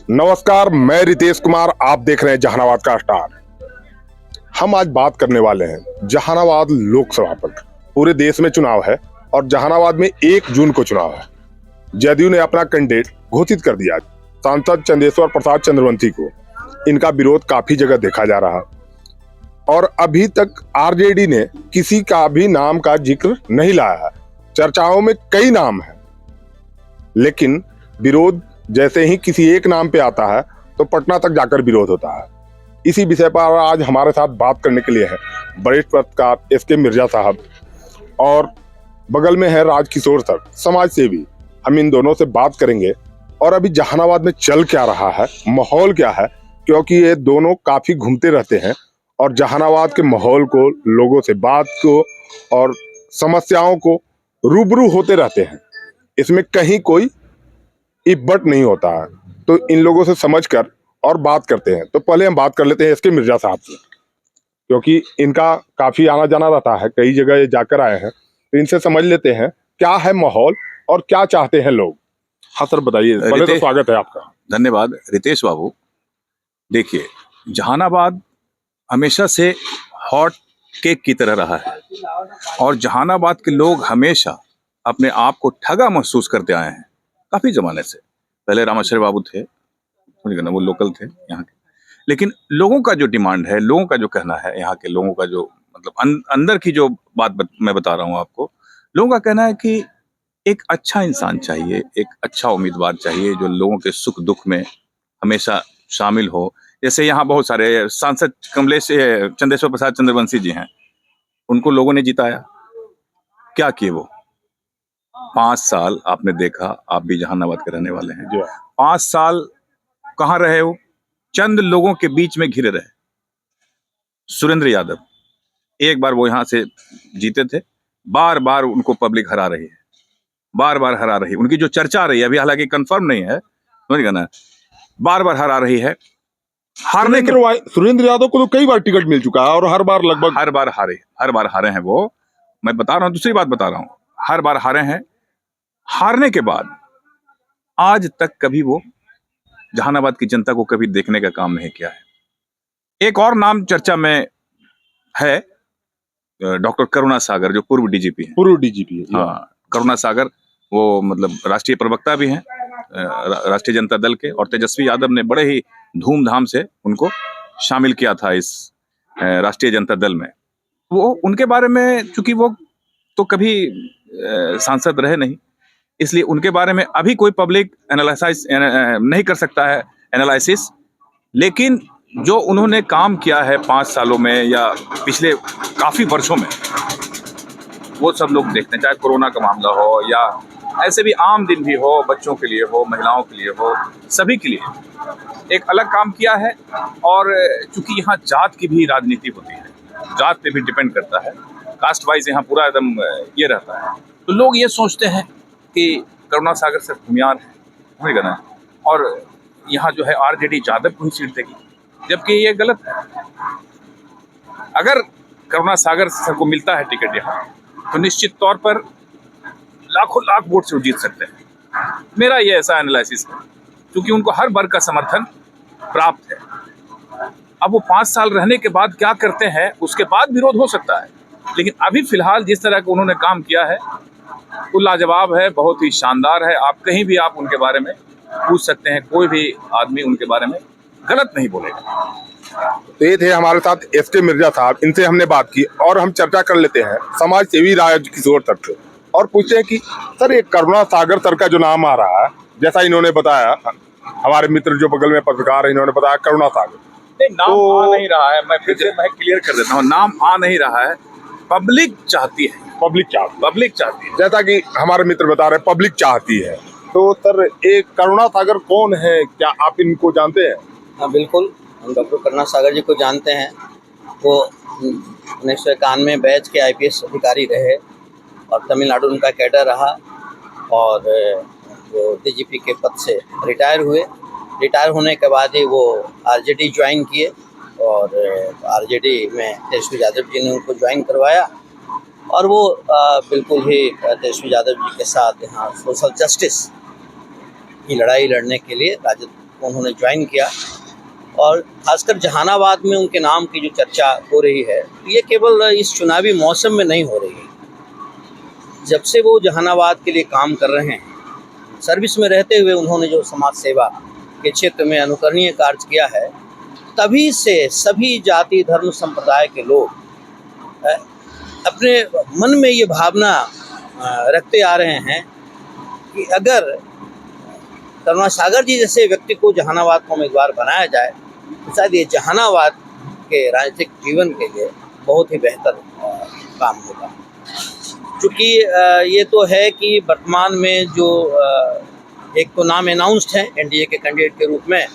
नमस्कार, मैं रितेश कुमार। आप देख रहे हैं जहानाबाद का स्टार। हम आज बात करने वाले हैं जहानाबाद लोकसभा पर। पूरे देश में चुनाव है और जहानाबाद में 1 जून को चुनाव है। जदयू ने अपना कैंडिडेट घोषित कर दिया। सांसद चंदेश्वर प्रसाद चंद्रवंशी को इनका विरोध काफी जगह देखा जा रहा है और अभी तक आरजेडी ने किसी का भी नाम का जिक्र नहीं लाया है। चर्चाओं में कई नाम हैं, लेकिन विरोध जैसे ही किसी एक नाम पे आता है तो पटना तक जाकर विरोध होता है। इसी विषय पर आज हमारे साथ बात करने के लिए है वरिष्ठ पत्रकार एसके मिर्जा साहब और बगल में है राजकिशोर सर, समाज सेवी। हम इन दोनों से बात करेंगे और अभी जहानाबाद में चल क्या रहा है, माहौल क्या है, क्योंकि ये दोनों काफी घूमते रहते हैं और जहानाबाद के माहौल को, लोगों से बात को और समस्याओं को रूबरू होते रहते हैं। इसमें कहीं कोई इब्बट नहीं होता है। तो इन लोगों से समझकर और बात करते हैं। तो पहले हम बात कर लेते हैं इसके मिर्जा साहब से, क्योंकि इनका काफी आना जाना रहता है, कई जगह ये जाकर आए हैं। तो इनसे समझ लेते हैं क्या है माहौल और क्या चाहते हैं लोग। हाँ सर, बताइए। पहले तो स्वागत है आपका। धन्यवाद रितेश बाबू। देखिए, जहानाबाद हमेशा से हॉट केक की तरह रहा है और जहानाबाद के लोग हमेशा अपने आप को ठगा महसूस करते आए हैं काफी जमाने से। पहले रामाश्रय बाबू थे, वो लोकल थे यहाँ के, लेकिन लोगों का जो डिमांड है, लोगों का जो कहना है, यहाँ के लोगों का जो मतलब अंदर की जो बात मैं बता रहा हूँ आपको, लोगों का कहना है कि एक अच्छा इंसान चाहिए, एक अच्छा उम्मीदवार चाहिए जो लोगों के सुख दुख में हमेशा शामिल हो। जैसे यहाँ बहुत सारे सांसद चंदेश्वर प्रसाद चंद्रवंशी जी हैं, उनको लोगों ने जिताया। क्या किए वो? 5 साल आपने देखा, आप भी जहानाबाद के रहने वाले हैं। 5 साल कहाँ रहे वो? चंद लोगों के बीच में घिरे रहे। सुरेंद्र यादव, एक बार वो यहाँ से जीते थे, बार बार उनको पब्लिक हरा रही है, बार बार हरा रही है। उनकी जो चर्चा आ रही है, अभी हालांकि कंफर्म नहीं है, समझ गए ना, बार बार हरा रही है। हारने के सुरेंद्र यादव को तो कई बार टिकट मिल चुका है और हर बार हर बार हारे हैं वो। मैं बता रहा हूँ, दूसरी बात बता रहा हूँ, हर बार हारे हैं। हारने के बाद आज तक कभी वो जहानाबाद की जनता को कभी देखने का काम नहीं किया है। एक और नाम चर्चा में है, डॉक्टर करुणा सागर, जो पूर्व डीजीपी है। हाँ, करुणा सागर वो मतलब राष्ट्रीय प्रवक्ता भी हैं राष्ट्रीय जनता दल के, और तेजस्वी यादव ने बड़े ही धूमधाम से उनको शामिल किया था इस राष्ट्रीय जनता दल में। वो उनके बारे में, चूंकि वो तो कभी सांसद रहे नहीं, इसलिए उनके बारे में अभी कोई पब्लिक एनालिसिस नहीं कर सकता है, एनालिसिस। लेकिन जो उन्होंने काम किया है 5 सालों में या पिछले काफी वर्षों में, वो सब लोग देखते हैं। चाहे कोरोना का मामला हो या ऐसे भी आम दिन भी हो, बच्चों के लिए हो, महिलाओं के लिए हो, सभी के लिए एक अलग काम किया है। और चूंकि यहाँ जात की भी राजनीति होती है, जात पे भी डिपेंड करता है, कास्ट वाइज यहाँ पूरा एकदम ये रहता है, तो लोग ये सोचते हैं कि करुणा सागर सिर्फ भूमियार है, समझ गए ना, और यहाँ जो है आरजेडी यादव को ही सीट देगी, जबकि ये गलत है। अगर करुणा सागर सर को मिलता है टिकट यहाँ, तो निश्चित तौर पर लाखों लाख वोट से जीत सकते हैं। मेरा ये ऐसा एनालिसिस है, क्योंकि उनको हर वर्ग का समर्थन प्राप्त है। अब वो 5 साल रहने के बाद क्या करते हैं, उसके बाद विरोध हो सकता है, लेकिन अभी फिलहाल जिस तरह का उन्होंने काम किया है वो लाजवाब है, बहुत ही शानदार है। आप कहीं भी आप उनके बारे में पूछ सकते हैं, कोई भी आदमी उनके बारे में गलत नहीं बोलेगा। तो ये थे हमारे साथ एसके मिर्जा साहब, इनसे हमने बात की और हम चर्चा कर लेते हैं समाज सेवी राजकिशोर सर से और पूछते हैं कि सर, ये करुणा सागर सर का जो नाम आ रहा है, जैसा इन्होंने बताया, हमारे मित्र जो बगल में पत्रकार है, इन्होंने बताया करुणा सागर। नहीं, नाम आ नहीं रहा है। मैं फिर से क्लियर कर देता हूँ, नाम आ नहीं रहा है। पब्लिक चाहती है, पब्लिक चाहती है, जैसा कि हमारे मित्र बता रहे हैं, पब्लिक चाहती है। तो सर, एक करुणा सागर कौन है, क्या आप इनको जानते हैं? हाँ बिल्कुल, हम डॉक्टर करुणा सागर जी को जानते हैं। वो 1991 बैच के आईपीएस अधिकारी रहे और तमिलनाडु उनका कैडर रहा और वो डीजीपी के पद से रिटायर हुए। रिटायर होने के बाद ही वो आरजेडी ज्वाइन किए और आरजेडी में तेजस्वी यादव जी ने उनको ज्वाइन करवाया और वो बिल्कुल ही तेजस्वी यादव जी के साथ यहाँ सोशल जस्टिस की लड़ाई लड़ने के लिए राजद को उन्होंने ज्वाइन किया। और खासकर जहानाबाद में उनके नाम की जो चर्चा हो रही है, ये केवल इस चुनावी मौसम में नहीं हो रही है। जब से वो जहानाबाद के लिए काम कर रहे हैं, सर्विस में रहते हुए उन्होंने जो समाज सेवा के क्षेत्र में अनुकरणीय कार्य किया है, तभी से सभी जाति धर्म संप्रदाय के लोग अपने मन में ये भावना रखते आ रहे हैं कि अगर करुणासागर जी जैसे व्यक्ति को जहानाबाद को उम्मीदवार बनाया जाए तो शायद ये जहानाबाद के राजनीतिक जीवन के लिए बहुत ही बेहतर काम होगा। क्योंकि ये तो है कि वर्तमान में जो एक तो नाम अनाउंस्ड है एनडीए के कैंडिडेट के रूप में,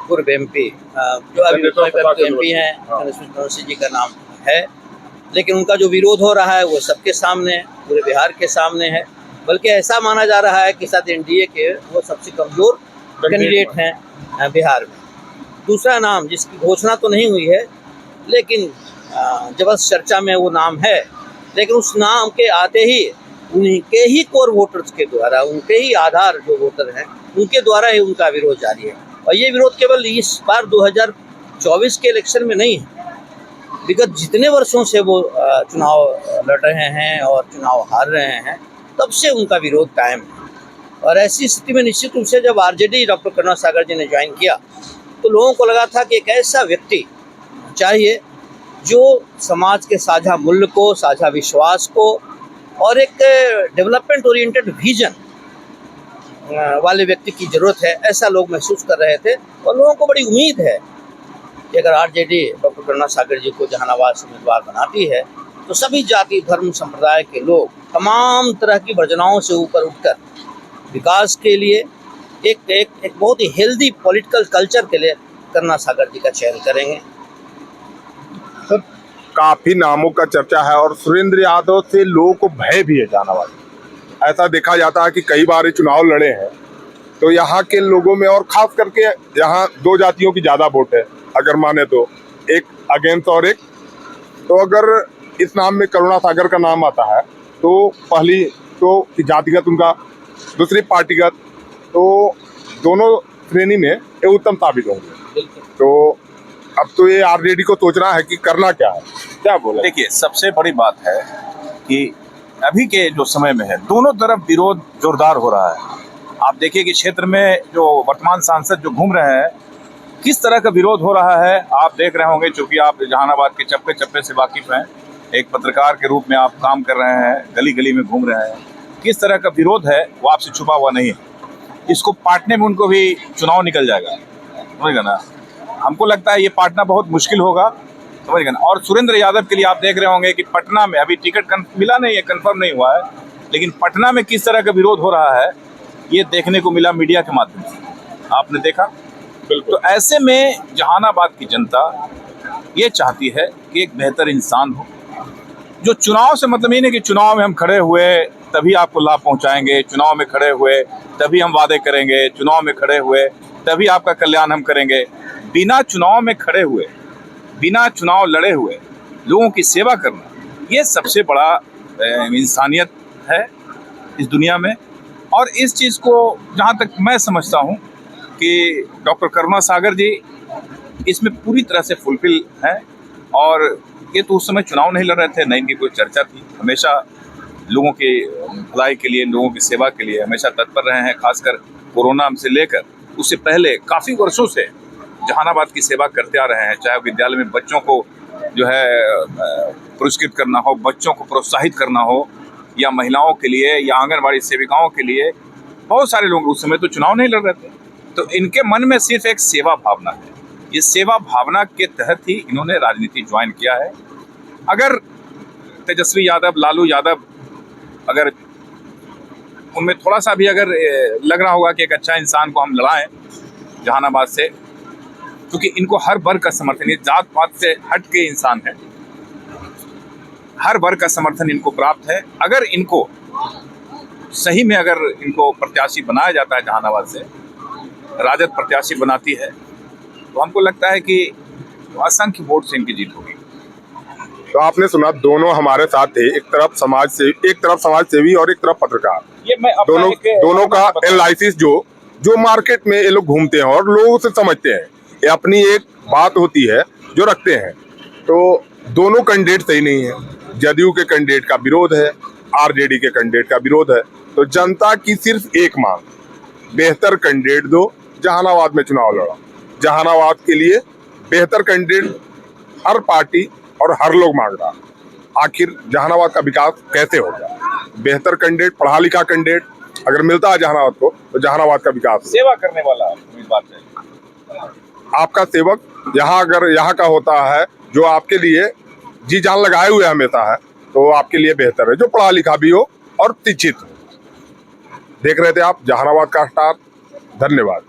पूर्व एमपी जो अभी एमपी हैं गणेश जी का नाम है, लेकिन उनका जो विरोध हो रहा है वो सबके सामने है, पूरे बिहार के सामने है। बल्कि ऐसा माना जा रहा है कि शायद एनडीए के वो सबसे कमज़ोर कैंडिडेट हैं बिहार में। दूसरा नाम जिसकी घोषणा तो नहीं हुई है, लेकिन जबरदस्त चर्चा में वो नाम है, लेकिन उस नाम के आते ही उनके ही कोर वोटर्स के द्वारा, उनके ही आधार जो वोटर हैं, उनके द्वारा ही उनका विरोध जारी है। और ये विरोध केवल इस बार 2024 के इलेक्शन में नहीं है, विगत जितने वर्षों से वो चुनाव लड़ रहे हैं और चुनाव हार रहे हैं, तब से उनका विरोध कायम है। और ऐसी स्थिति में निश्चित रूप से जब आरजेडी डॉक्टर करुणासागर जी ने ज्वाइन किया तो लोगों को लगा था कि एक ऐसा व्यक्ति चाहिए जो समाज के साझा मूल्य को, साझा विश्वास को और एक डेवलपमेंट ओरिएंटेड विजन वाले व्यक्ति की ज़रूरत है, ऐसा लोग महसूस कर रहे थे। और लोगों को बड़ी उम्मीद है कि अगर आरजेडी डॉक्टर करुणासागर जी को जहानाबाद से उम्मीदवार बनाती है तो सभी जाति धर्म संप्रदाय के लोग तमाम तरह की वर्जनाओं से ऊपर उठकर विकास के लिए एक बहुत ही हेल्दी पॉलिटिकल कल्चर के लिए करुणासागर जी का चयन करेंगे। सर, काफी नामों का चर्चा है और सुरेंद्र यादव से लोगों को भय भी है जहानाबाद। ऐसा देखा जाता है कि कई बार ये चुनाव लड़े हैं तो यहाँ के लोगों में, और खास करके यहाँ दो जातियों की ज्यादा वोट है अगर माने तो, एक अगेंस्ट और एक, तो अगर इस नाम में करुणासागर का नाम आता है तो पहली तो जातिगत उनका, दूसरी पार्टीगत, तो दोनों श्रेणी में ये उत्तम साबित होंगे। तो अब तो ये आरजेडी को सोचना है कि करना क्या है, क्या बोले। देखिए, सबसे बड़ी बात है कि अभी के जो समय में है, दोनों तरफ विरोध जोरदार हो रहा है। आप देखिए कि क्षेत्र में जो वर्तमान सांसद जो घूम रहे हैं, किस तरह का विरोध हो रहा है आप देख रहे होंगे। चूंकि आप जहानाबाद के चप्पे चप्पे से वाकिफ हैं, एक पत्रकार के रूप में आप काम कर रहे हैं, गली गली में घूम रहे हैं, किस तरह का विरोध है वो आपसे छुपा हुआ नहीं है। इसको पाटने में उनको भी चुनाव निकल जाएगा, समझेगा ना। हमको लगता है ये पाटना बहुत मुश्किल होगा, समझेगा ना। और सुरेंद्र यादव के लिए आप देख रहे होंगे कि पटना में अभी टिकट मिला नहीं है, कंफर्म नहीं हुआ है, लेकिन पटना में किस तरह का विरोध हो रहा है ये देखने को मिला मीडिया के माध्यम से, आपने देखा। तो ऐसे में जहानाबाद की जनता ये चाहती है कि एक बेहतर इंसान हो, जो चुनाव से मतलब ये नहीं कि चुनाव में हम खड़े हुए तभी आपको लाभ पहुंचाएंगे, चुनाव में खड़े हुए तभी हम वादे करेंगे, चुनाव में खड़े हुए तभी आपका कल्याण हम करेंगे। बिना चुनाव में खड़े हुए, बिना चुनाव लड़े हुए लोगों की सेवा करना, ये सबसे बड़ा इंसानियत है इस दुनिया में। और इस चीज़ को जहाँ तक मैं समझता हूँ कि डॉक्टर करुणासागर जी इसमें पूरी तरह से फुलफिल हैं। और ये तो उस समय चुनाव नहीं लड़ रहे थे, न इनकी कोई चर्चा थी, हमेशा लोगों की भलाई के लिए, लोगों की सेवा के लिए हमेशा तत्पर रहे हैं। खासकर कोरोना से लेकर उससे पहले काफ़ी वर्षों से जहानाबाद की सेवा करते आ रहे हैं। चाहे विद्यालय में बच्चों को जो है पुरस्कृत करना हो, बच्चों को प्रोत्साहित करना हो, या महिलाओं के लिए या आंगनबाड़ी सेविकाओं के लिए, बहुत सारे लोग उस समय तो चुनाव नहीं लड़ रहे थे। तो इनके मन में सिर्फ एक सेवा भावना है। ये सेवा भावना के तहत ही इन्होंने राजनीति ज्वाइन किया है। अगर तेजस्वी यादव, लालू यादव, अगर उनमें थोड़ा सा भी अगर लग रहा होगा कि एक अच्छा इंसान को हम लड़ाएं जहानाबाद से, क्योंकि इनको हर वर्ग का समर्थन, ये जात पात से हट के इंसान है, हर वर्ग का समर्थन इनको प्राप्त है। अगर इनको सही में अगर इनको प्रत्याशी बनाया जाता है, जहानाबाद से राजद प्रत्याशी बनाती है, तो हमको लगता है कि असंख्य वोट से इनकी जीत होगी। तो आपने सुना, दोनों हमारे साथ थे, एक तरफ समाज सेवी और एक तरफ पत्रकार। ये मैं दोनों का एनालिसिस जो जो मार्केट में ये लोग घूमते हैं और लोगों से समझते हैं। ये अपनी एक बात होती है जो रखते हैं। तो दोनों कैंडिडेट सही नहीं है। जदयू के कैंडिडेट का विरोध है, आरजेडी के कैंडिडेट का विरोध है। तो जनता की सिर्फ एक मांग, बेहतर कैंडिडेट दो। जहानाबाद में चुनाव लड़ा, जहानाबाद के लिए बेहतर कैंडिडेट हर पार्टी और हर लोग मांग रहा। आखिर जहानाबाद का विकास कैसे होगा? बेहतर कैंडिडेट, पढ़ा लिखा कैंडिडेट अगर मिलता है जहानाबाद को, तो जहानाबाद का विकास होगा। सेवा करने वाला उम्मीदवार चाहिए। आपका सेवक यहाँ अगर यहाँ का होता है, जो आपके लिए जी जान लगाए हुए हमेशा है, तो आपके लिए बेहतर है। जो पढ़ा लिखा भी हो और शिक्षित हो। देख रहे थे आप जहानाबाद का स्टार। धन्यवाद।